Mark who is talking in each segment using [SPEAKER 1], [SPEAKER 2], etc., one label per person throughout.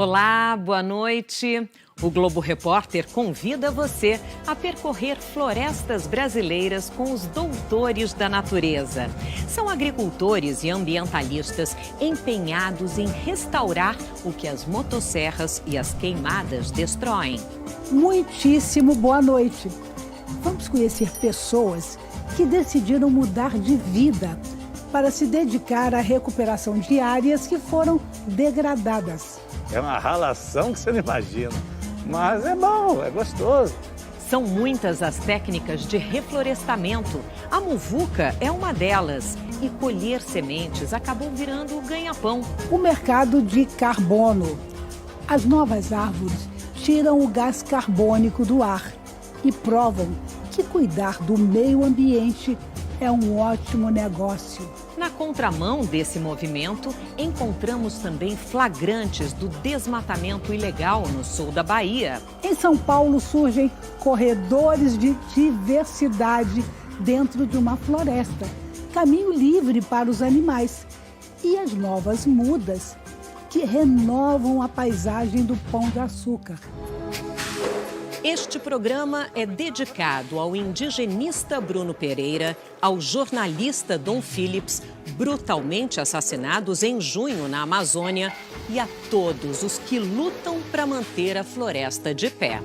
[SPEAKER 1] Olá, boa noite. O Globo Repórter convida você a percorrer florestas brasileiras com os doutores da natureza. São agricultores e ambientalistas empenhados em restaurar o que as motosserras e as queimadas destroem.
[SPEAKER 2] Muitíssimo boa noite. Vamos conhecer pessoas que decidiram mudar de vida para se dedicar à recuperação de áreas que foram degradadas.
[SPEAKER 3] É uma ralação que você não imagina, mas é bom, é gostoso.
[SPEAKER 1] São muitas as técnicas de reflorestamento. A muvuca é uma delas. E colher sementes acabou virando o ganha-pão.
[SPEAKER 2] O mercado de carbono. As novas árvores tiram o gás carbônico do ar e provam que cuidar do meio ambiente é um ótimo negócio.
[SPEAKER 1] Na contramão desse movimento, encontramos também flagrantes do desmatamento ilegal no sul da Bahia.
[SPEAKER 2] Em São Paulo surgem corredores de diversidade dentro de uma floresta, caminho livre para os animais. E as novas mudas que renovam a paisagem do Pão de Açúcar.
[SPEAKER 1] Este programa é dedicado ao indigenista Bruno Pereira, ao jornalista Dom Phillips, brutalmente assassinados em junho na Amazônia, e a todos os que lutam para manter a floresta de pé.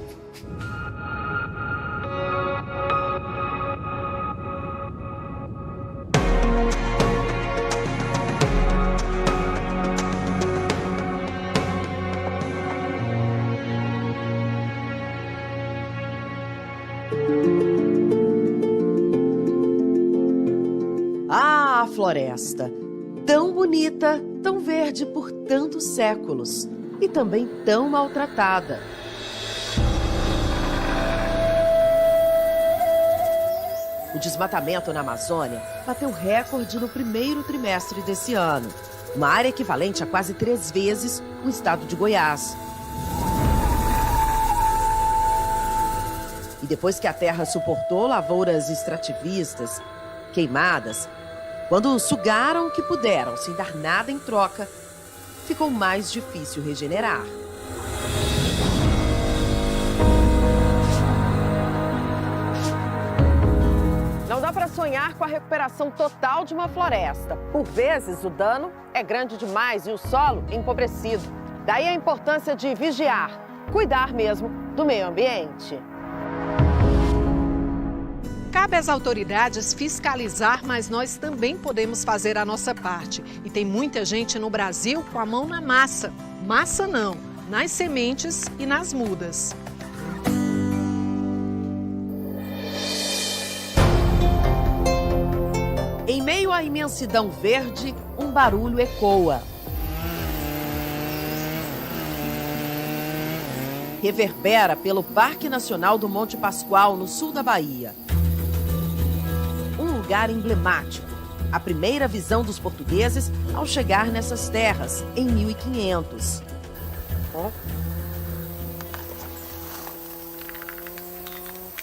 [SPEAKER 4] A floresta, tão bonita, tão verde por tantos séculos e também tão maltratada. O desmatamento na Amazônia bateu recorde no primeiro trimestre desse ano, uma área equivalente a quase 3 vezes o estado de Goiás. E depois que a terra suportou lavouras extrativistas, queimadas, quando sugaram o que puderam sem dar nada em troca, ficou mais difícil regenerar. Não dá para sonhar com a recuperação total de uma floresta. Por vezes, o dano é grande demais e o solo empobrecido. Daí a importância de vigiar, cuidar mesmo do meio ambiente.
[SPEAKER 5] Cabe às autoridades fiscalizar, mas nós também podemos fazer a nossa parte. E tem muita gente no Brasil com a mão na massa. Massa não, nas sementes e nas mudas.
[SPEAKER 4] Em meio à imensidão verde, um barulho ecoa. Reverbera pelo Parque Nacional do Monte Pascoal, no sul da Bahia. Um lugar emblemático, a primeira visão dos portugueses ao chegar nessas terras, em 1500.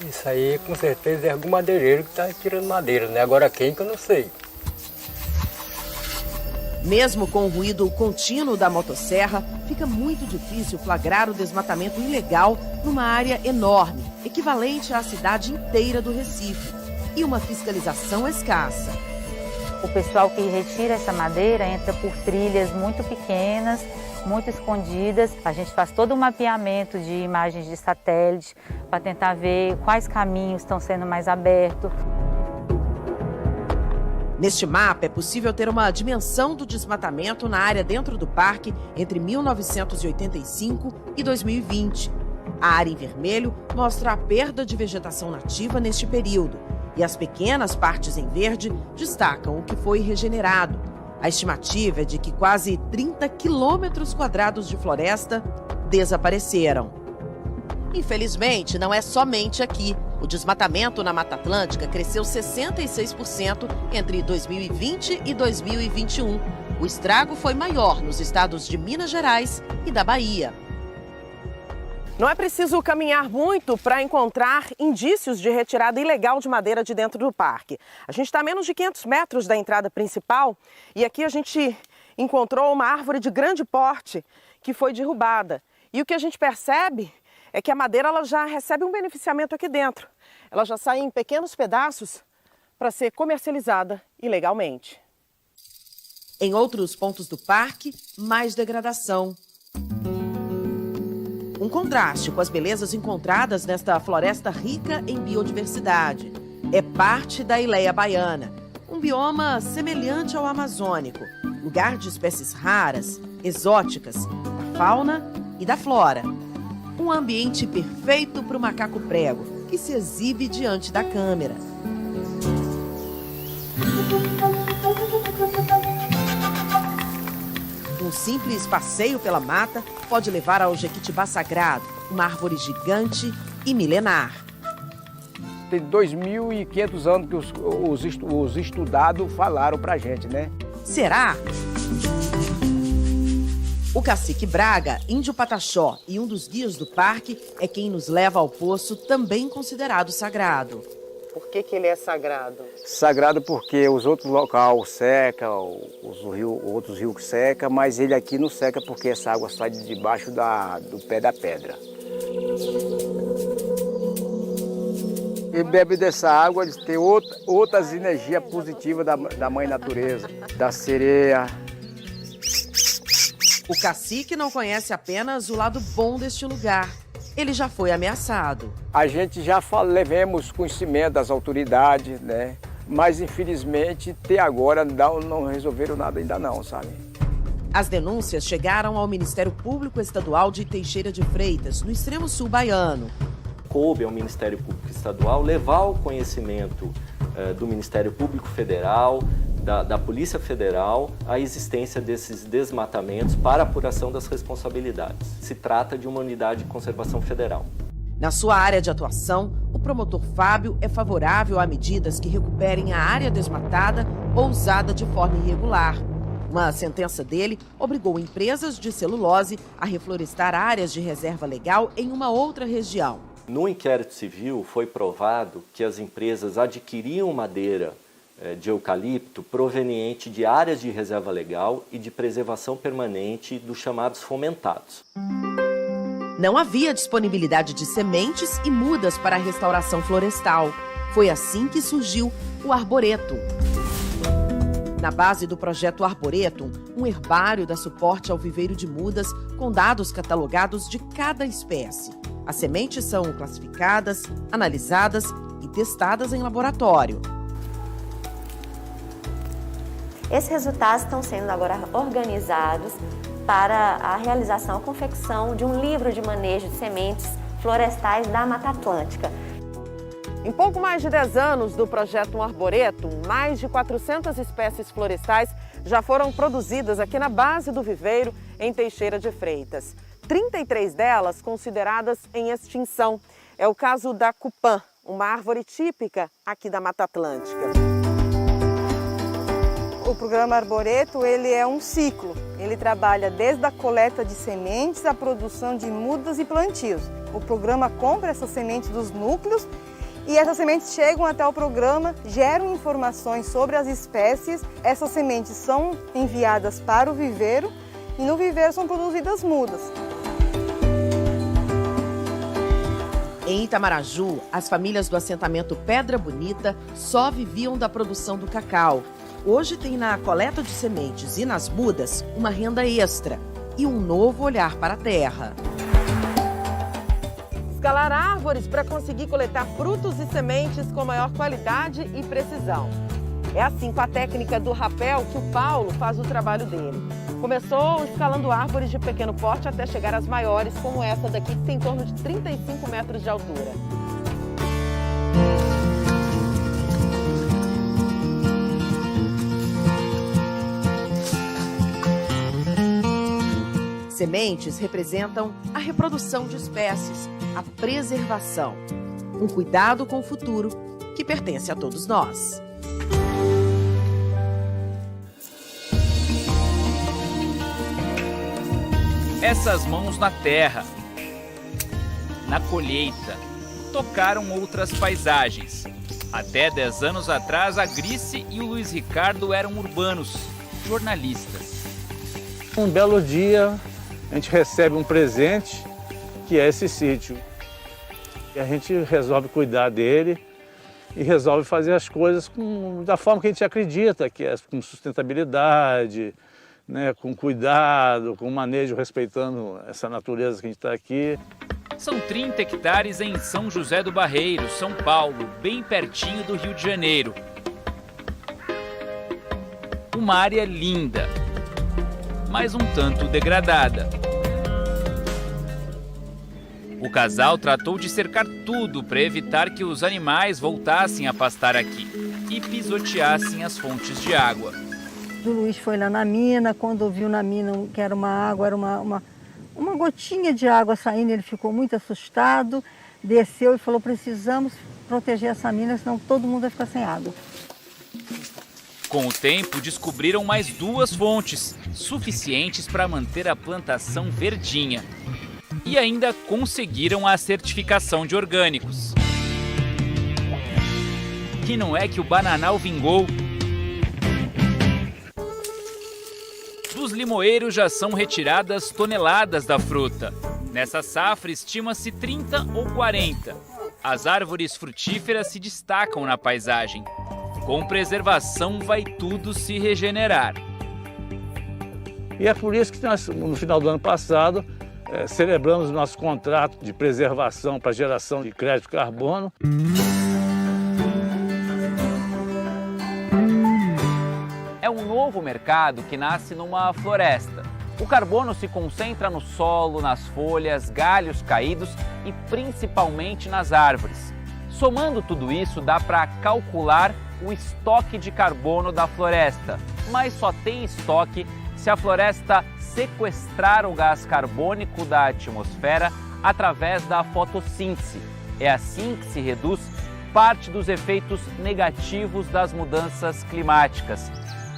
[SPEAKER 6] Isso aí, com certeza, é algum madeireiro que está tirando madeira, né? Agora quem que eu não sei.
[SPEAKER 4] Mesmo com o ruído contínuo da motosserra, fica muito difícil flagrar o desmatamento ilegal numa área enorme, equivalente à cidade inteira do Recife, e uma fiscalização escassa.
[SPEAKER 7] O pessoal que retira essa madeira entra por trilhas muito pequenas, muito escondidas. A gente faz todo um mapeamento de imagens de satélite para tentar ver quais caminhos estão sendo mais abertos.
[SPEAKER 4] Neste mapa é possível ter uma dimensão do desmatamento na área dentro do parque entre 1985 e 2020. A área em vermelho mostra a perda de vegetação nativa neste período. E as pequenas partes em verde destacam o que foi regenerado. A estimativa é de que quase 30 quilômetros quadrados de floresta desapareceram. Infelizmente, não é somente aqui. O desmatamento na Mata Atlântica cresceu 66% entre 2020 e 2021. O estrago foi maior nos estados de Minas Gerais e da Bahia. Não é preciso caminhar muito para encontrar indícios de retirada ilegal de madeira de dentro do parque. A gente está a menos de 500 metros da entrada principal e aqui a gente encontrou uma árvore de grande porte que foi derrubada. E o que a gente percebe é que a madeira ela já recebe um beneficiamento aqui dentro. Ela já sai em pequenos pedaços para ser comercializada ilegalmente. Em outros pontos do parque, mais degradação. Um contraste com as belezas encontradas nesta floresta rica em biodiversidade. É parte da Ileia Baiana, um bioma semelhante ao amazônico, lugar de espécies raras, exóticas, da fauna e da flora. Um ambiente perfeito para o macaco prego, que se exibe diante da câmera. Um simples passeio pela mata pode levar ao Jequitibá Sagrado, uma árvore gigante e milenar.
[SPEAKER 8] Tem 2.500 anos que os estudados falaram pra gente, né?
[SPEAKER 4] Será? O cacique Braga, índio Pataxó e um dos guias do parque, é quem nos leva ao poço, também considerado sagrado. Por que ele é sagrado?
[SPEAKER 8] Sagrado porque os outros locais secam, outros rios secam, mas ele aqui não seca porque essa água sai de debaixo do pé da pedra. E bebe dessa água, eles têm outras energias positivas da mãe natureza, da sereia.
[SPEAKER 4] O cacique não conhece apenas o lado bom deste lugar. Ele já foi ameaçado.
[SPEAKER 8] A gente já levamos conhecimento das autoridades, né? Mas infelizmente até agora não resolveram nada ainda não, sabe?
[SPEAKER 4] As denúncias chegaram ao Ministério Público Estadual de Teixeira de Freitas, no extremo sul baiano.
[SPEAKER 9] Coube ao Ministério Público Estadual levar ao conhecimento do Ministério Público Federal, da Polícia Federal, a existência desses desmatamentos para apuração das responsabilidades. Se trata de uma unidade de conservação federal.
[SPEAKER 4] Na sua área de atuação, o promotor Fábio é favorável a medidas que recuperem a área desmatada ou usada de forma irregular. Uma sentença dele obrigou empresas de celulose a reflorestar áreas de reserva legal em uma outra região.
[SPEAKER 9] No inquérito civil foi provado que as empresas adquiriam madeira de eucalipto proveniente de áreas de reserva legal e de preservação permanente dos chamados fomentados.
[SPEAKER 4] Não havia disponibilidade de sementes e mudas para a restauração florestal. Foi assim que surgiu o Arboretum. Na base do projeto Arboretum, um herbário dá suporte ao viveiro de mudas com dados catalogados de cada espécie. As sementes são classificadas, analisadas e testadas em laboratório.
[SPEAKER 10] Esses resultados estão sendo agora organizados para a realização, a confecção de um livro de manejo de sementes florestais da Mata Atlântica.
[SPEAKER 4] Em pouco mais de 10 anos do projeto Arboretum, mais de 400 espécies florestais já foram produzidas aqui na base do viveiro, em Teixeira de Freitas. 33 delas consideradas em extinção. É o caso da cupã, uma árvore típica aqui da Mata Atlântica.
[SPEAKER 11] O programa Arboretum, ele é um ciclo. Ele trabalha desde a coleta de sementes à produção de mudas e plantios. O programa compra essas sementes dos núcleos e essas sementes chegam até o programa, geram informações sobre as espécies. Essas sementes são enviadas para o viveiro e no viveiro são produzidas mudas.
[SPEAKER 4] Em Itamaraju, as famílias do assentamento Pedra Bonita só viviam da produção do cacau. Hoje tem na coleta de sementes e nas mudas uma renda extra e um novo olhar para a terra. Escalar árvores para conseguir coletar frutos e sementes com maior qualidade e precisão. É assim, com a técnica do rapel, que o Paulo faz o trabalho dele. Começou escalando árvores de pequeno porte até chegar às maiores, como essa daqui, que tem em torno de 35 metros de altura. Sementes representam a reprodução de espécies, a preservação, um cuidado com o futuro que pertence a todos nós.
[SPEAKER 12] Essas mãos na terra, na colheita, tocaram outras paisagens. Até 10 anos atrás, a Grice e o Luiz Ricardo eram urbanos, jornalistas.
[SPEAKER 3] Um belo dia, a gente recebe um presente, que é esse sítio. E a gente resolve cuidar dele e resolve fazer as coisas da forma que a gente acredita, que é com sustentabilidade, né, com cuidado, com manejo, respeitando essa natureza que a gente está aqui.
[SPEAKER 12] São 30 hectares em São José do Barreiro, São Paulo, bem pertinho do Rio de Janeiro. Uma área linda, mas um tanto degradada. O casal tratou de cercar tudo para evitar que os animais voltassem a pastar aqui e pisoteassem as fontes de água.
[SPEAKER 13] O Luiz foi lá na mina, quando viu na mina que era uma água, era uma gotinha de água saindo, ele ficou muito assustado, desceu e falou, precisamos proteger essa mina, senão todo mundo vai ficar sem água.
[SPEAKER 12] Com o tempo, descobriram mais 2 fontes, suficientes para manter a plantação verdinha. E ainda conseguiram a certificação de orgânicos. E não é que o bananal vingou. Dos limoeiros já são retiradas toneladas da fruta. Nessa safra, estima-se 30 ou 40. As árvores frutíferas se destacam na paisagem. Com preservação, vai tudo se regenerar.
[SPEAKER 3] E é por isso que nós, no final do ano passado, celebramos o nosso contrato de preservação para geração de crédito de carbono.
[SPEAKER 14] É um novo mercado que nasce numa floresta. O carbono se concentra no solo, nas folhas, galhos caídos e principalmente nas árvores. Somando tudo isso, dá para calcular o estoque de carbono da floresta, mas só tem estoque se a floresta sequestrar o gás carbônico da atmosfera através da fotossíntese. É assim que se reduz parte dos efeitos negativos das mudanças climáticas.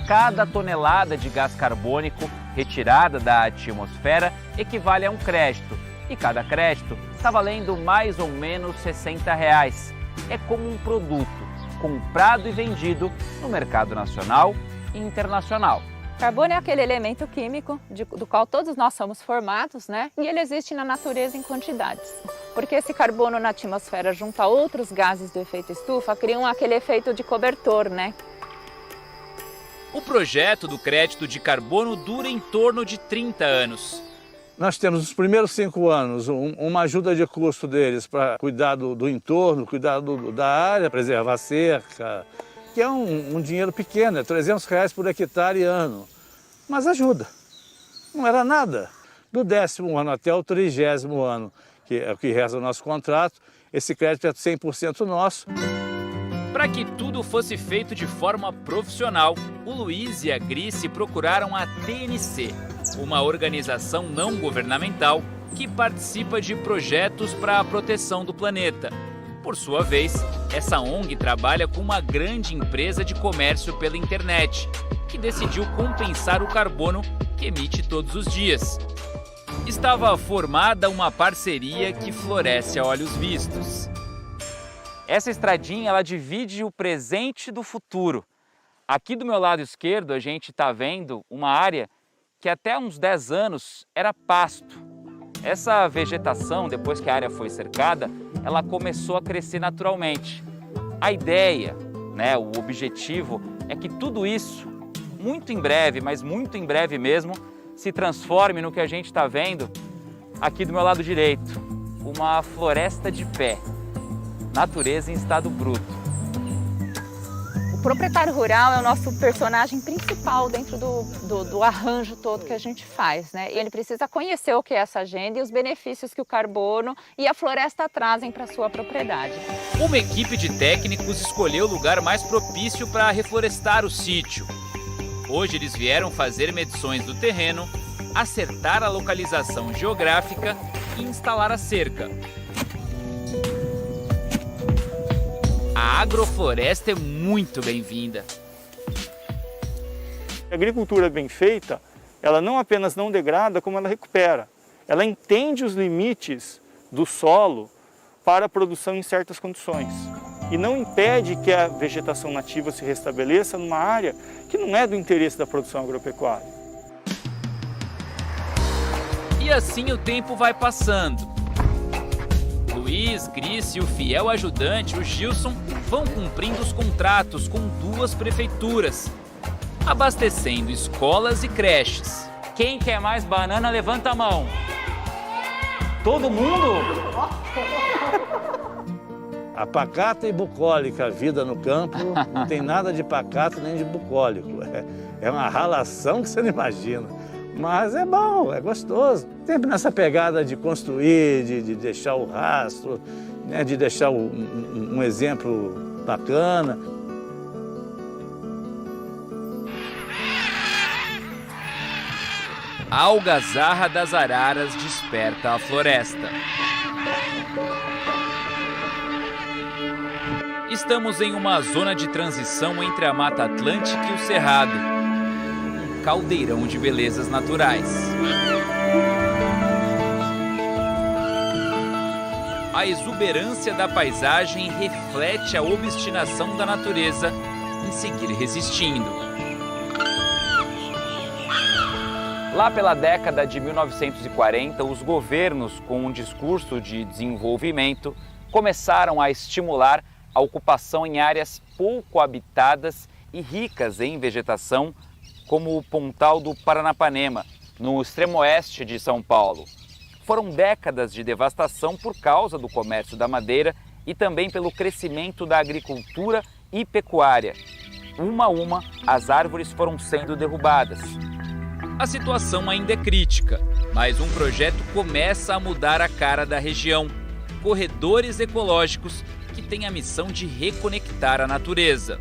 [SPEAKER 14] Cada tonelada de gás carbônico retirada da atmosfera equivale a um crédito, e cada crédito está valendo mais ou menos R$60. É como um produto comprado e vendido no mercado nacional e internacional.
[SPEAKER 15] Carbono é aquele elemento químico do qual todos nós somos formados, né? E ele existe na natureza em quantidades. Porque esse carbono na atmosfera junto a outros gases do efeito estufa criam aquele efeito de cobertor, né?
[SPEAKER 12] O projeto do crédito de carbono dura em torno de 30 anos.
[SPEAKER 3] Nós temos os primeiros 5 anos uma ajuda de custo deles para cuidar do entorno, cuidar da área, preservar a cerca, que é um dinheiro pequeno, é R$300 por hectare ano, mas ajuda. Não era nada. Do 10º ano até o 30º ano, que é o que resta o nosso contrato, esse crédito é 100% nosso.
[SPEAKER 12] Para que tudo fosse feito de forma profissional, o Luiz e a Grice procuraram a TNC, uma organização não governamental que participa de projetos para a proteção do planeta. Por sua vez, essa ONG trabalha com uma grande empresa de comércio pela internet, que decidiu compensar o carbono que emite todos os dias. Estava formada uma parceria que floresce a olhos vistos.
[SPEAKER 14] Essa estradinha, ela divide o presente do futuro. Aqui do meu lado esquerdo, a gente está vendo uma área que até uns 10 anos era pasto. Essa vegetação, depois que a área foi cercada, ela começou a crescer naturalmente. A ideia, né, o objetivo é que tudo isso, muito em breve, mas muito em breve mesmo, se transforme no que a gente está vendo aqui do meu lado direito, uma floresta de pé, natureza em estado bruto.
[SPEAKER 15] O proprietário rural é o nosso personagem principal dentro do arranjo todo que a gente faz, né? E ele precisa conhecer o que é essa agenda e os benefícios que o carbono e a floresta trazem para sua propriedade.
[SPEAKER 12] Uma equipe de técnicos escolheu o lugar mais propício para reflorestar o sítio. Hoje eles vieram fazer medições do terreno, acertar a localização geográfica e instalar a cerca. A agrofloresta é muito bem-vinda.
[SPEAKER 16] A agricultura bem feita, ela não apenas não degrada, como ela recupera. Ela entende os limites do solo para a produção em certas condições. E não impede que a vegetação nativa se restabeleça numa área que não é do interesse da produção agropecuária.
[SPEAKER 12] E assim o tempo vai passando. Luiz, Gris e o fiel ajudante, o Gilson, vão cumprindo os contratos com 2 prefeituras, abastecendo escolas e creches.
[SPEAKER 14] Quem quer mais banana, levanta a mão. Todo mundo?
[SPEAKER 3] A pacata e bucólica vida no campo não tem nada de pacato nem de bucólico. É uma ralação que você não imagina. Mas é bom, é gostoso. Sempre nessa pegada de construir, de deixar o rastro, né, de deixar um exemplo bacana.
[SPEAKER 12] A algazarra das araras desperta a floresta. Estamos em uma zona de transição entre a Mata Atlântica e o Cerrado. Um caldeirão de belezas naturais. A exuberância da paisagem reflete a obstinação da natureza em seguir resistindo.
[SPEAKER 14] Lá pela década de 1940, os governos, com um discurso de desenvolvimento, começaram a estimular a ocupação em áreas pouco habitadas e ricas em vegetação, como o Pontal do Paranapanema, no extremo oeste de São Paulo. Foram décadas de devastação por causa do comércio da madeira e também pelo crescimento da agricultura e pecuária. Uma a uma, as árvores foram sendo derrubadas.
[SPEAKER 12] A situação ainda é crítica, mas um projeto começa a mudar a cara da região. Corredores ecológicos que têm a missão de reconectar a natureza.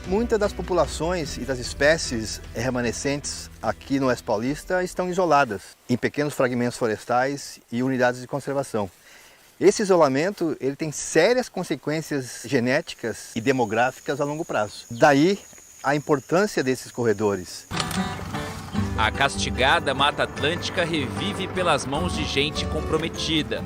[SPEAKER 17] Muitas das populações e das espécies remanescentes aqui no Oeste Paulista estão isoladas em pequenos fragmentos florestais e unidades de conservação. Esse isolamento ele tem sérias consequências genéticas e demográficas a longo prazo. Daí a importância desses corredores.
[SPEAKER 12] A castigada Mata Atlântica revive pelas mãos de gente comprometida.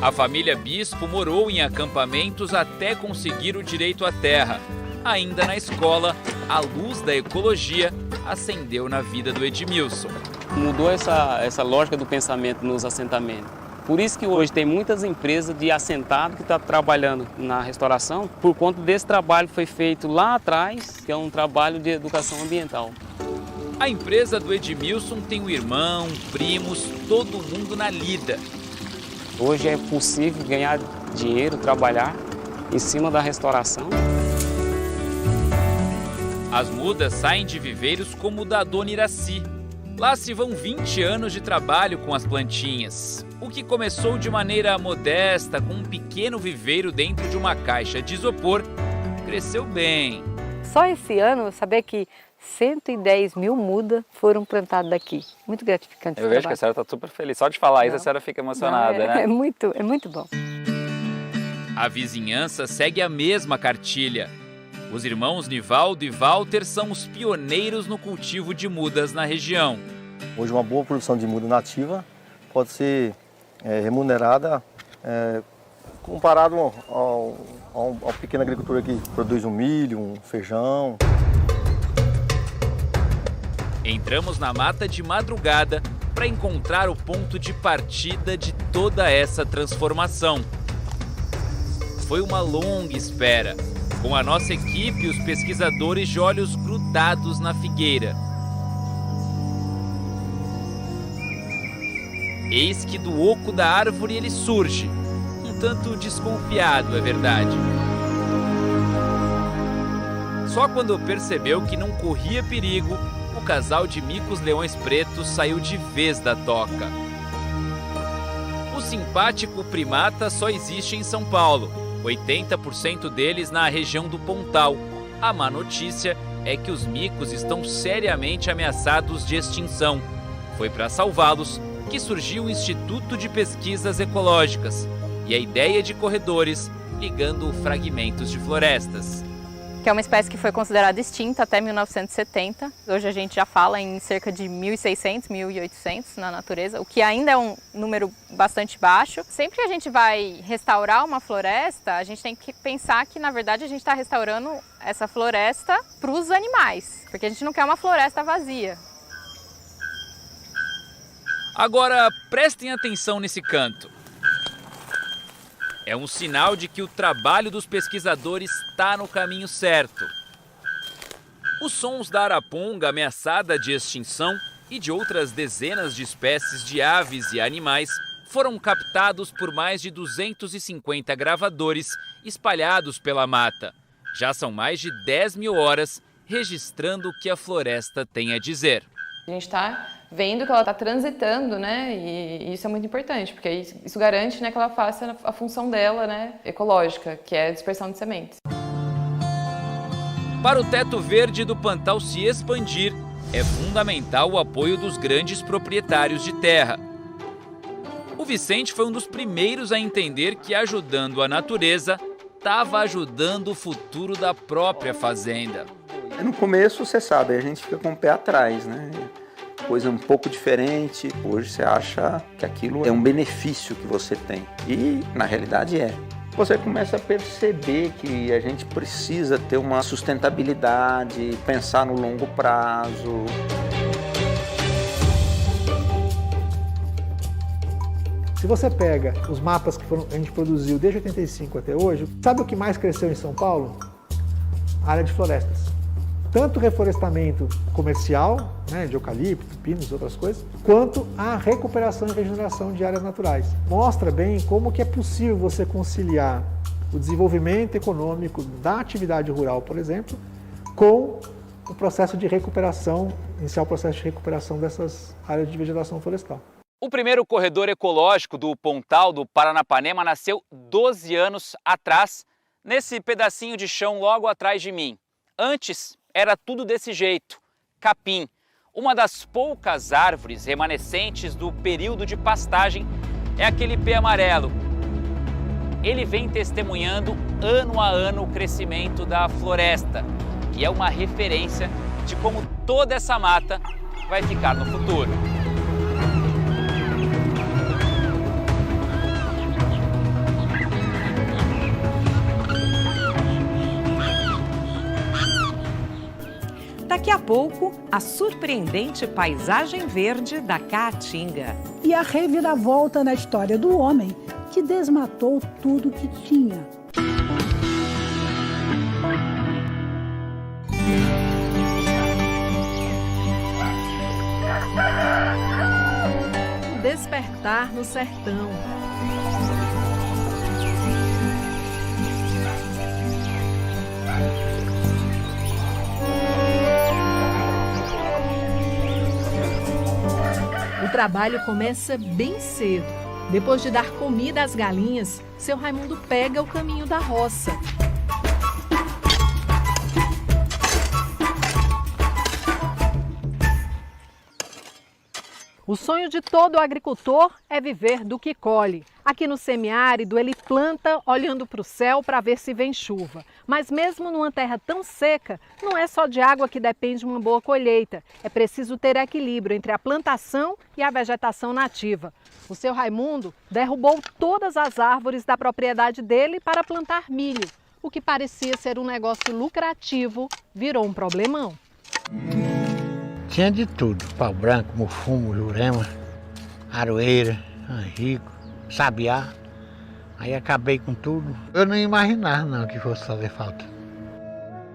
[SPEAKER 12] A família Bispo morou em acampamentos até conseguir o direito à terra. Ainda na escola, a luz da ecologia acendeu na vida do Edmilson.
[SPEAKER 18] Mudou essa lógica do pensamento nos assentamentos. Por isso que hoje tem muitas empresas de assentado que estão trabalhando na restauração, por conta desse trabalho que foi feito lá atrás, que é um trabalho de educação ambiental.
[SPEAKER 12] A empresa do Edmilson tem um irmão, primos, todo mundo na lida.
[SPEAKER 18] Hoje é possível ganhar dinheiro, trabalhar em cima da restauração.
[SPEAKER 12] As mudas saem de viveiros como o da Dona Iraci. Lá se vão 20 anos de trabalho com as plantinhas. O que começou de maneira modesta, com um pequeno viveiro dentro de uma caixa de isopor, cresceu bem.
[SPEAKER 19] Só esse ano, saber que 110 mil mudas foram plantadas daqui. Muito gratificante.
[SPEAKER 14] Eu vejo que a senhora está super feliz. Só de falar isso, a senhora fica emocionada, né?
[SPEAKER 19] É muito bom.
[SPEAKER 12] A vizinhança segue a mesma cartilha. Os irmãos Nivaldo e Walter são os pioneiros no cultivo de mudas na região.
[SPEAKER 17] Hoje uma boa produção de muda nativa pode ser remunerada comparado ao pequeno agricultor que produz um milho, um feijão.
[SPEAKER 12] Entramos na mata de madrugada para encontrar o ponto de partida de toda essa transformação. Foi uma longa espera, com a nossa equipe e os pesquisadores de olhos grudados na figueira. Eis que do oco da árvore ele surge, um tanto desconfiado, é verdade. Só quando percebeu que não corria perigo, o casal de micos-leões pretos saiu de vez da toca. O simpático primata só existe em São Paulo, 80% deles na região do Pontal. A má notícia é que os micos estão seriamente ameaçados de extinção. Foi para salvá-los que surgiu o Instituto de Pesquisas Ecológicas e a ideia de corredores ligando fragmentos de florestas.
[SPEAKER 15] Que é uma espécie que foi considerada extinta até 1970. Hoje a gente já fala em cerca de 1.600, 1.800 na natureza, o que ainda é um número bastante baixo. Sempre que a gente vai restaurar uma floresta, a gente tem que pensar que, na verdade, a gente está restaurando essa floresta para os animais, porque a gente não quer uma floresta vazia.
[SPEAKER 12] Agora, prestem atenção nesse canto. É um sinal de que o trabalho dos pesquisadores está no caminho certo. Os sons da araponga ameaçada de extinção e de outras dezenas de espécies de aves e animais foram captados por mais de 250 gravadores espalhados pela mata. Já são mais de 10 mil horas registrando o que a floresta tem a dizer.
[SPEAKER 20] A gente está vendo que ela está transitando, né? E isso é muito importante, porque isso garante, né, que ela faça a função dela, né, ecológica, que é a dispersão de sementes.
[SPEAKER 12] Para o teto verde do Pantal se expandir, é fundamental o apoio dos grandes proprietários de terra. O Vicente foi um dos primeiros a entender que, ajudando a natureza, estava ajudando o futuro da própria fazenda.
[SPEAKER 21] No começo, você sabe, a gente fica com o pé atrás, né? Coisa um pouco diferente. Hoje você acha que aquilo é um benefício que você tem. E, na realidade, é. Você começa a perceber que a gente precisa ter uma sustentabilidade, pensar no longo prazo.
[SPEAKER 22] Se você pega os mapas que a gente produziu desde 85 até hoje, sabe o que mais cresceu em São Paulo? A área de florestas. Tanto o reflorestamento comercial, né, de eucalipto, pinos e outras coisas, quanto a recuperação e regeneração de áreas naturais. Mostra bem como que é possível você conciliar o desenvolvimento econômico da atividade rural, por exemplo, com o processo de recuperação, iniciar o processo de recuperação dessas áreas de vegetação florestal.
[SPEAKER 14] O primeiro corredor ecológico do Pontal do Paranapanema nasceu 12 anos atrás, nesse pedacinho de chão logo atrás de mim. Antes, era tudo desse jeito, capim, uma das poucas árvores remanescentes do período de pastagem é aquele pé amarelo. Ele vem testemunhando ano a ano o crescimento da floresta e é uma referência de como toda essa mata vai ficar no futuro.
[SPEAKER 1] Daqui a pouco, a surpreendente paisagem verde da Caatinga.
[SPEAKER 2] E a reviravolta na história do homem que desmatou tudo que tinha.
[SPEAKER 5] O despertar no sertão. O trabalho começa bem cedo. Depois de dar comida às galinhas, seu Raimundo pega o caminho da roça. O sonho de todo agricultor é viver do que colhe. Aqui no semiárido, ele planta olhando para o céu para ver se vem chuva. Mas mesmo numa terra tão seca, não é só de água que depende uma boa colheita. É preciso ter equilíbrio entre a plantação e a vegetação nativa. O seu Raimundo derrubou todas as árvores da propriedade dele para plantar milho. O que parecia ser um negócio lucrativo virou um problemão.
[SPEAKER 23] Tinha de tudo, pau branco, mufumo, jurema, aroeira, angico, sabiá. Aí acabei com tudo. Eu não imaginava não que fosse fazer falta.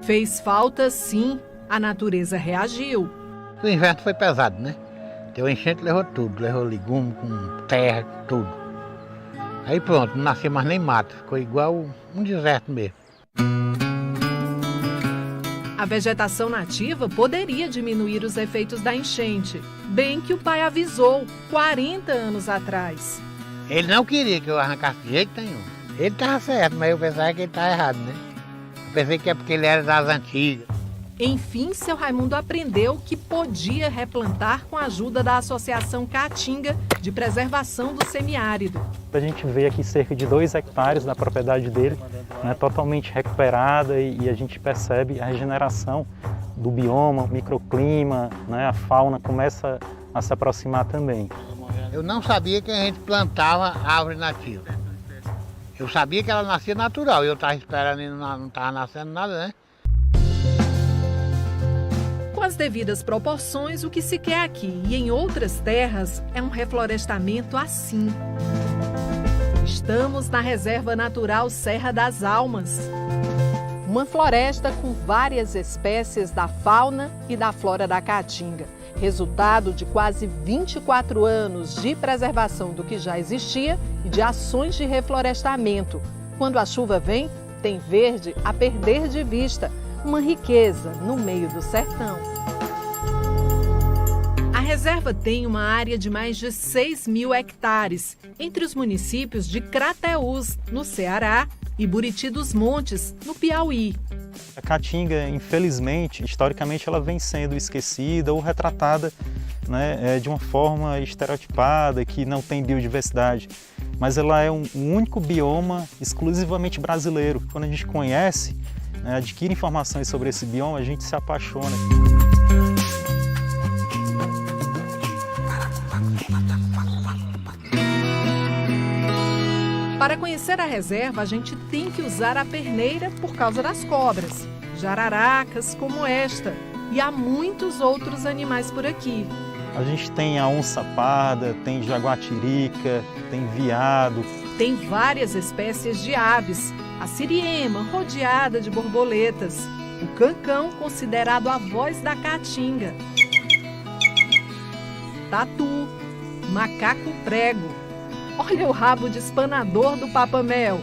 [SPEAKER 5] Fez falta sim, a natureza reagiu.
[SPEAKER 23] O inverno foi pesado, né? Deu enchente, levou tudo, levou legume, com terra, tudo. Aí pronto, não nasceu mais nem mato, ficou igual um deserto mesmo.
[SPEAKER 5] A vegetação nativa poderia diminuir os efeitos da enchente, bem que o pai avisou 40 anos atrás.
[SPEAKER 23] Ele não queria que eu arrancasse de jeito nenhum. Ele estava certo, mas eu pensava que ele estava errado, né? Eu pensei que é porque ele era das antigas.
[SPEAKER 5] Enfim, seu Raimundo aprendeu que podia replantar com a ajuda da Associação Caatinga de Preservação do Semiárido.
[SPEAKER 24] A gente vê aqui cerca de 2 hectares da propriedade dele, né, totalmente recuperada e a gente percebe a regeneração do bioma, o microclima, né, a fauna começa a se aproximar também.
[SPEAKER 23] Eu não sabia que a gente plantava árvore nativa. Eu sabia que ela nascia natural, eu estava esperando e não estava nascendo nada, né?
[SPEAKER 5] Com as devidas proporções, o que se quer aqui e em outras terras é um reflorestamento assim. Estamos na Reserva Natural Serra das Almas. Uma floresta com várias espécies da fauna e da flora da Caatinga. Resultado de quase 24 anos de preservação do que já existia e de ações de reflorestamento. Quando a chuva vem, tem verde a perder de vista, uma riqueza no meio do sertão. A reserva tem uma área de mais de 6.000 hectares, entre os municípios de Crateús, no Ceará, e Buriti dos Montes, no Piauí.
[SPEAKER 24] A Caatinga, infelizmente, historicamente, ela vem sendo esquecida ou retratada, né, de uma forma estereotipada, que não tem biodiversidade. Mas ela é um único bioma exclusivamente brasileiro. Quando a gente conhece, né, adquire informações sobre esse bioma, a gente se apaixona.
[SPEAKER 5] Para conhecer a reserva, a gente tem que usar a perneira por causa das cobras, jararacas como esta, e há muitos outros animais por aqui.
[SPEAKER 24] A gente tem a onça parda, tem jaguatirica, tem veado.
[SPEAKER 5] Tem várias espécies de aves, a siriema rodeada de borboletas, o cancão considerado a voz da Caatinga, tatu, macaco prego. Olha o rabo de espanador do papamel.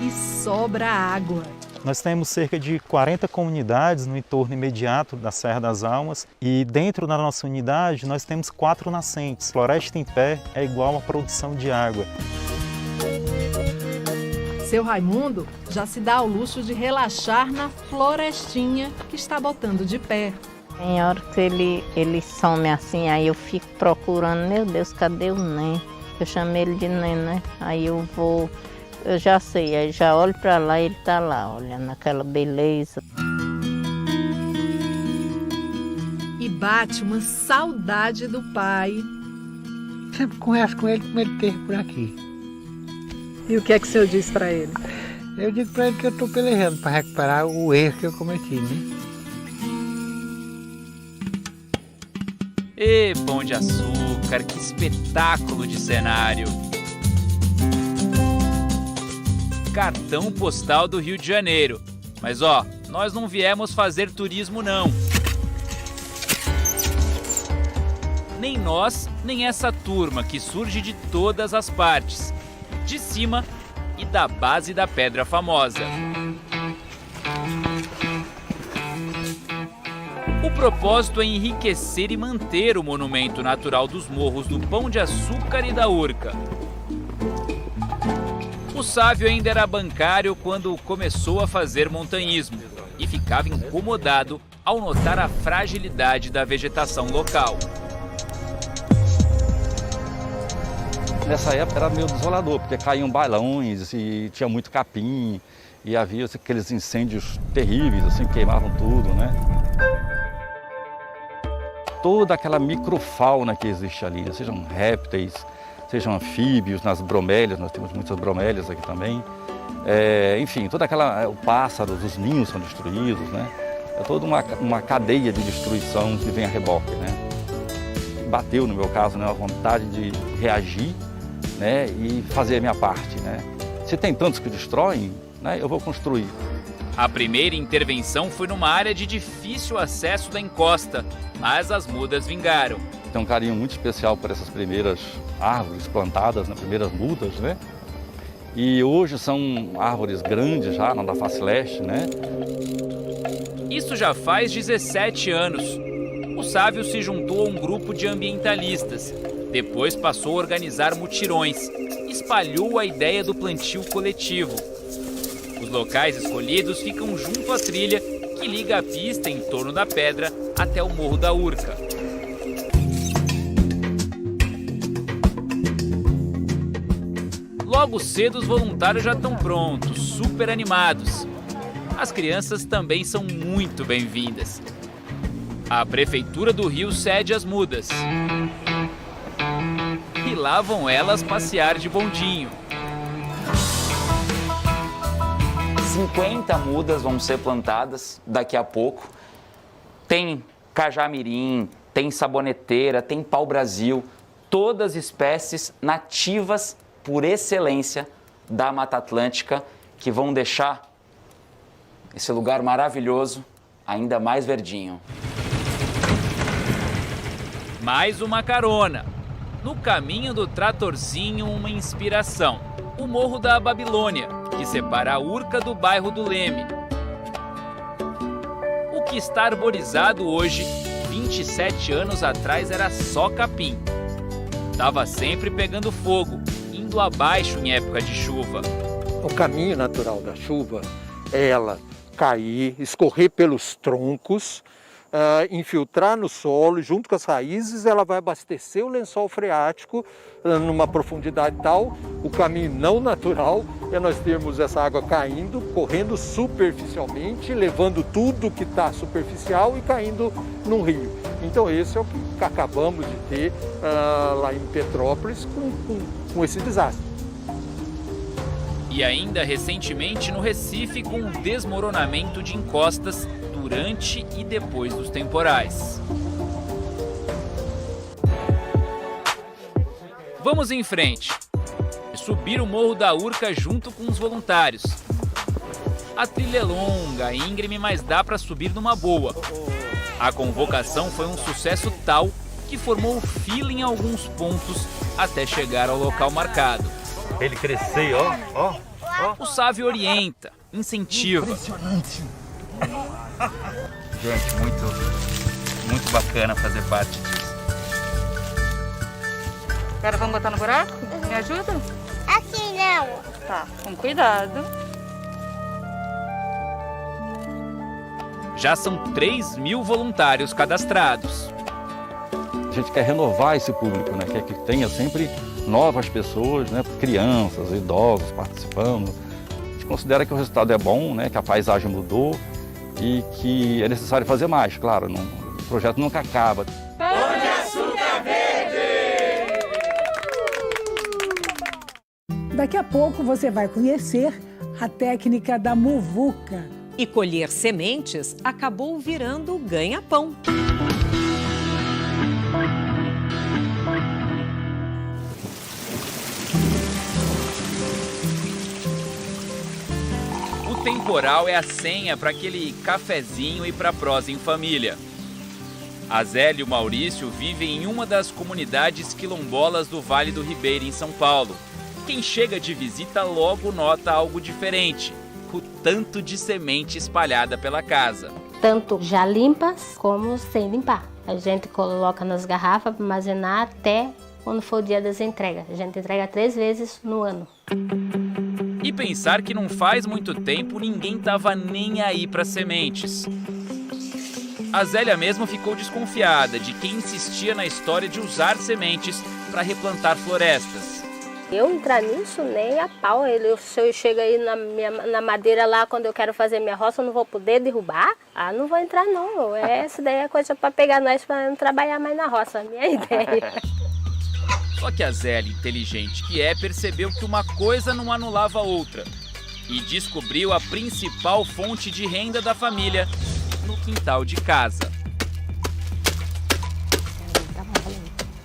[SPEAKER 5] E sobra água.
[SPEAKER 24] Nós temos cerca de 40 comunidades no entorno imediato da Serra das Almas e dentro da nossa unidade nós temos 4 nascentes. Floresta em pé é igual a produção de água.
[SPEAKER 5] Seu Raimundo já se dá ao luxo de relaxar na florestinha que está botando de pé.
[SPEAKER 6] Tem hora que ele some assim, aí eu fico procurando, meu Deus, cadê o Nen? Eu chamei ele de Nen, né? Aí eu já sei, aí já olho para lá e ele tá lá, olhando aquela beleza.
[SPEAKER 5] E bate uma saudade do pai.
[SPEAKER 23] Sempre converso com ele como ele esteve por aqui.
[SPEAKER 5] E o que é que o senhor diz para ele?
[SPEAKER 23] Eu digo para ele que eu estou pelejando para recuperar o erro que eu cometi, né?
[SPEAKER 12] E Pão de Açúcar, que espetáculo de cenário! Cartão postal do Rio de Janeiro. Mas ó, nós não viemos fazer turismo não. Nem nós, nem essa turma que surge de todas as partes, de cima e da base da Pedra Famosa. O propósito é enriquecer e manter o monumento natural dos morros do Pão de Açúcar e da Urca. O Sávio ainda era bancário quando começou a fazer montanhismo e ficava incomodado ao notar a fragilidade da vegetação local.
[SPEAKER 7] Nessa época era meio desolador, porque caíam balões e tinha muito capim e havia aqueles incêndios terríveis, assim, queimavam tudo, né? Toda aquela microfauna que existe ali, sejam répteis, sejam anfíbios, nas bromélias, nós temos muitas bromélias aqui também. Enfim, toda aquela, o pássaro, os ninhos são destruídos, né? É toda uma cadeia de destruição que vem a reboque, né? Bateu, no meu caso, né, a vontade de reagir, né, e fazer a minha parte, né? Se tem tantos que destroem, né, eu vou construir.
[SPEAKER 12] A primeira intervenção foi numa área de difícil acesso da encosta, mas as mudas vingaram.
[SPEAKER 7] Tem um carinho muito especial por essas primeiras árvores plantadas, né, primeiras mudas, né? E hoje são árvores grandes já, na face leste, né?
[SPEAKER 12] Isso já faz 17 anos. O Sávio se juntou a um grupo de ambientalistas. Depois passou a organizar mutirões. Espalhou a ideia do plantio coletivo. Os locais escolhidos ficam junto à trilha que liga a pista em torno da pedra até o Morro da Urca. Logo cedo os voluntários já estão prontos, super animados. As crianças também são muito bem-vindas. A Prefeitura do Rio cede as mudas. E lá vão elas passear de bondinho.
[SPEAKER 14] 50 mudas vão ser plantadas daqui a pouco. Tem cajamirim, tem saboneteira, tem pau-brasil, todas espécies nativas por excelência da Mata Atlântica que vão deixar esse lugar maravilhoso ainda mais verdinho.
[SPEAKER 12] Mais uma carona. No caminho do tratorzinho, uma inspiração. O Morro da Babilônia, que separa a Urca do bairro do Leme. O que está arborizado hoje, 27 anos atrás, era só capim. Tava sempre pegando fogo, indo abaixo em época de chuva.
[SPEAKER 8] O caminho natural da chuva é ela cair, escorrer pelos troncos, infiltrar no solo, junto com as raízes, ela vai abastecer o lençol freático numa profundidade tal. O caminho não natural é nós termos essa água caindo, correndo superficialmente, levando tudo que está superficial e caindo num rio. Então esse é o que acabamos de ter lá em Petrópolis com esse desastre.
[SPEAKER 12] E ainda recentemente no Recife, com o desmoronamento de encostas durante e depois dos temporais. Vamos em frente. Subir o Morro da Urca junto com os voluntários. A trilha é longa, íngreme, mas dá para subir numa boa. A convocação foi um sucesso tal que formou fila em alguns pontos até chegar ao local marcado.
[SPEAKER 7] Ele cresceu, ó.
[SPEAKER 12] O Sávio orienta, incentiva.
[SPEAKER 7] Impressionante. Gente, muito bacana fazer parte disso.
[SPEAKER 19] Agora vamos botar no buraco? Me ajuda?
[SPEAKER 9] Assim não.
[SPEAKER 19] Tá, com cuidado.
[SPEAKER 12] Já são 3.000 voluntários cadastrados.
[SPEAKER 7] A gente quer renovar esse público, né? Quer que tenha sempre novas pessoas, né? Crianças, idosos participando. A gente considera que o resultado é bom, né? Que a paisagem mudou e que é necessário fazer mais, claro. O projeto nunca acaba.
[SPEAKER 9] Pão de Açúcar Verde!
[SPEAKER 2] Daqui a pouco você vai conhecer a técnica da muvuca.
[SPEAKER 1] E colher sementes acabou virando ganha-pão.
[SPEAKER 12] O temporal é a senha para aquele cafezinho e para prosa em família. A Zélia e o Maurício vivem em uma das comunidades quilombolas do Vale do Ribeira, em São Paulo. Quem chega de visita logo nota algo diferente: o tanto de semente espalhada pela casa.
[SPEAKER 10] Tanto já limpas como sem limpar. A gente coloca nas garrafas para armazenar até quando for o dia das entregas. A gente entrega 3 vezes no ano.
[SPEAKER 12] E pensar que não faz muito tempo ninguém estava nem aí para sementes. A Zélia mesmo ficou desconfiada de quem insistia na história de usar sementes para replantar florestas.
[SPEAKER 10] Eu entrar nisso nem a pau. Se eu chego aí na madeira lá, quando eu quero fazer minha roça, eu não vou poder derrubar? Ah, não vou entrar não. Essa daí é coisa para pegar nós para não trabalhar mais na roça, a minha ideia.
[SPEAKER 12] Só que a Zélia, inteligente que é, percebeu que uma coisa não anulava a outra e descobriu a principal fonte de renda da família no quintal de casa.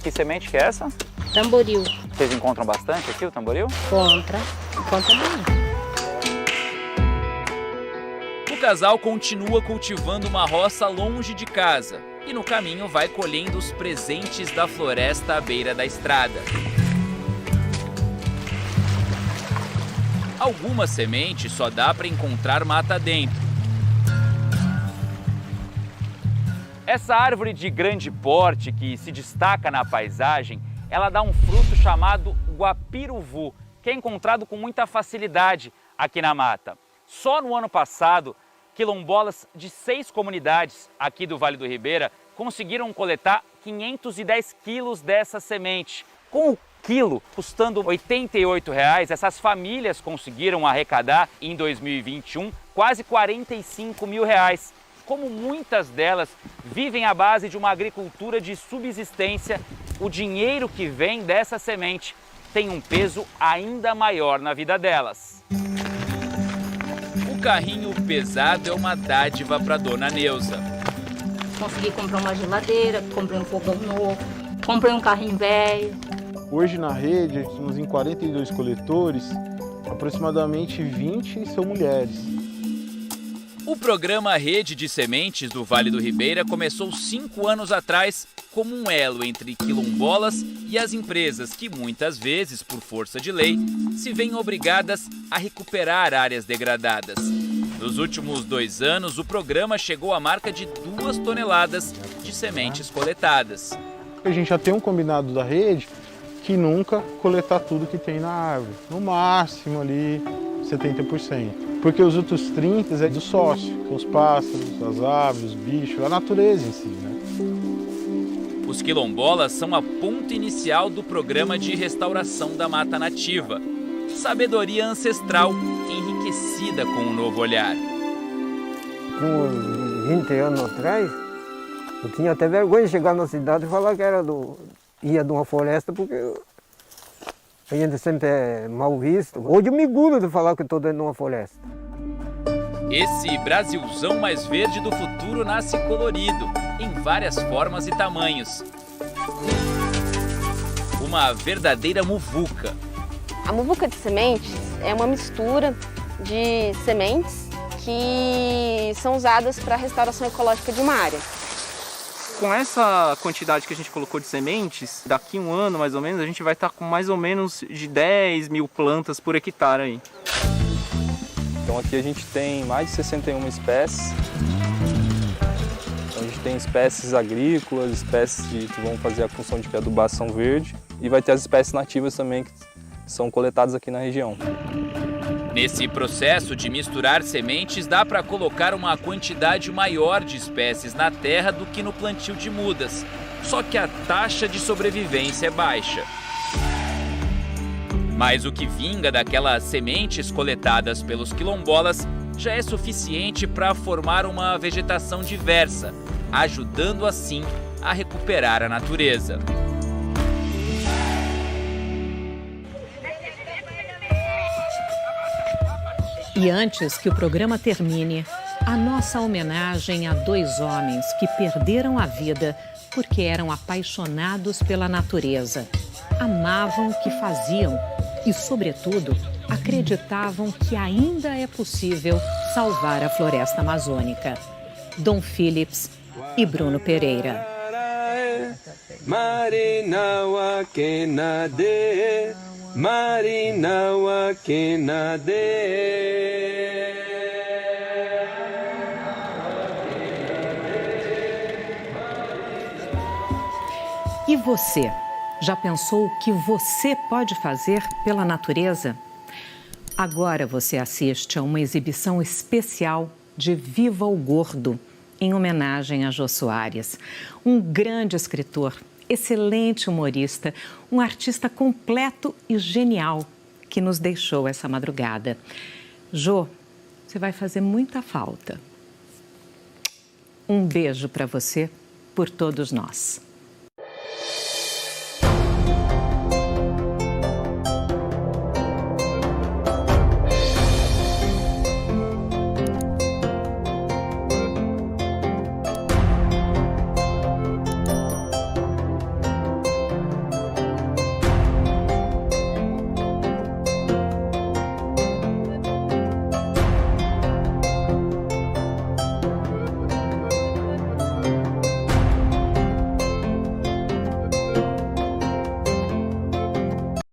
[SPEAKER 14] Que semente que é essa?
[SPEAKER 10] Tamboril.
[SPEAKER 14] Vocês encontram bastante aqui o tamboril?
[SPEAKER 10] Encontra bem.
[SPEAKER 12] O casal continua cultivando uma roça longe de casa e no caminho vai colhendo os presentes da floresta à beira da estrada. Algumas sementes só dá para encontrar mata dentro.
[SPEAKER 14] Essa árvore de grande porte que se destaca na paisagem, ela dá um fruto chamado guapiruvu, que é encontrado com muita facilidade aqui na mata. Só no ano passado, quilombolas de 6 comunidades aqui do Vale do Ribeira conseguiram coletar 510 quilos dessa semente. Com o quilo custando R$ 88, essas famílias conseguiram arrecadar em 2021 quase R$ 45 mil. Como muitas delas vivem à base de uma agricultura de subsistência, o dinheiro que vem dessa semente tem um peso ainda maior na vida delas.
[SPEAKER 12] O carrinho pesado é uma dádiva para Dona Neuza.
[SPEAKER 4] consegui comprar uma geladeira, comprei um fogão novo, comprei um carrinho velho.
[SPEAKER 11] Hoje na rede, estamos em 42 coletores, aproximadamente 20 são mulheres.
[SPEAKER 12] O programa Rede de Sementes do Vale do Ribeira começou 5 anos atrás como um elo entre quilombolas e as empresas que muitas vezes, por força de lei, se veem obrigadas a recuperar áreas degradadas. Nos últimos 2 anos, o programa chegou à marca de 2 toneladas de sementes coletadas.
[SPEAKER 11] A gente já tem um combinado da rede que nunca coletar tudo que tem na árvore, no máximo ali 70%. Porque os outros 30% é do sócio, são os pássaros, as aves, os bichos, a natureza em si, né?
[SPEAKER 12] Os quilombolas são a ponta inicial do programa de restauração da mata nativa. Sabedoria ancestral enriquecida com um novo olhar.
[SPEAKER 13] Com 20 anos atrás, eu tinha até vergonha de chegar na cidade e falar que ia de uma floresta, porque a gente sempre é mal visto. Hoje eu me orgulho de falar que estou dentro de uma floresta.
[SPEAKER 12] Esse Brasilzão mais verde do futuro nasce colorido, em várias formas e tamanhos. Uma verdadeira muvuca.
[SPEAKER 16] A muvuca de sementes é uma mistura de sementes que são usadas para a restauração ecológica de uma área.
[SPEAKER 25] Com essa quantidade que a gente colocou de sementes, daqui a um ano mais ou menos, a gente vai estar com mais ou menos de 10 mil plantas por hectare aí.
[SPEAKER 26] Então aqui a gente tem mais de 61 espécies. Então a gente tem espécies agrícolas, espécies que vão fazer a função de adubação verde e vai ter as espécies nativas também que são coletadas aqui na região.
[SPEAKER 12] Nesse processo de misturar sementes, dá para colocar uma quantidade maior de espécies na terra do que no plantio de mudas. Só que a taxa de sobrevivência é baixa. Mas o que vinga daquelas sementes coletadas pelos quilombolas já é suficiente para formar uma vegetação diversa, ajudando assim a recuperar a natureza.
[SPEAKER 1] E antes que o programa termine, a nossa homenagem a 2 homens que perderam a vida porque eram apaixonados pela natureza. Amavam o que faziam e, sobretudo, acreditavam que ainda é possível salvar a floresta amazônica. Dom Phillips e Bruno Pereira.
[SPEAKER 27] Marinawa Kenade, Marinawa Kenade.
[SPEAKER 1] E você? Já pensou o que você pode fazer pela natureza? Agora você assiste a uma exibição especial de Viva o Gordo, em homenagem a Jô Soares, um grande escritor, excelente humorista, um artista completo e genial que nos deixou essa madrugada. Jô, você vai fazer muita falta. Um beijo para você, por todos nós.